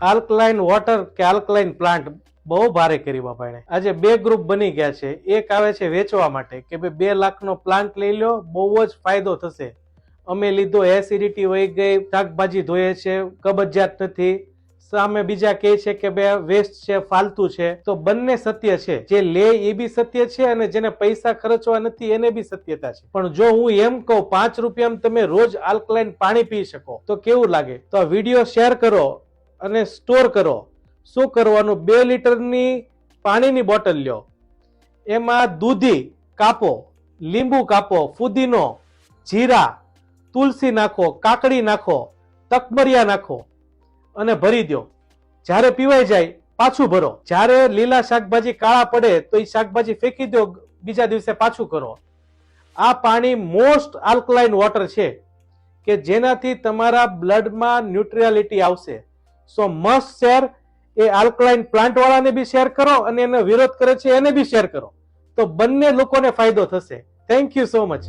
Alkaline water કે alkaline plant બહુ ભારે કરી બાપા એને. આજે બે ગ્રુપ બની ગયા છે. એક આવે છે વેચવા માટે કે ભાઈ 2 લાખનો પ્લાન્ટ લઈ લો, બહુ જ ફાયદો થશે. અમે લીધો, એસિડિટી વહી ગઈ, શાકભાજી ધોયે છે, કબજિયાત નથી. સામે બીજા કહે છે કે બે વેસ્ટ છે, ફાલતુ છે. તો બંને સત્ય છે. જે લે એ બી સત્ય છે અને જેને પૈસા ખર્ચવા નથી એને બી સત્યતા છે. પણ જો હું એમ કહું 5 રૂપિયામાં તમે રોજ આલ્કલાઇન પાણી પી શકો તો કેવું લાગે? તો આ વિડીયો શેર કરો અને સ્ટોર કરો. શું કરવાનું? 2 લીટરની પાણીની બોટલ લ્યો, એમાં દૂધી કાપો, લીંબુ કાપો, ફુદીનો, જીરા, તુલસી નાખો, કાકડી નાખો, તકમરિયા નાખો અને ભરી દો. જ્યારે પીવાઈ જાય પાછું ભરો. જ્યારે લીલા શાકભાજી કાળા પડે તો એ શાકભાજી ફેંકી દો, બીજા દિવસે પાછું કરો. આ પાણી મોસ્ટ આલ્કલાઇન વોટર છે કે જેનાથી તમારા બ્લડમાં ન્યુટ્રાલિટી આવશે. સો મસ્ટ શેર. એ આલ્કલાઇન પ્લાન્ટ વાળાને બી શેર કરો અને એનો વિરોધ કરે છે એને બી શેર કરો, તો બંને લોકોને ફાયદો થશે. Thank you so much.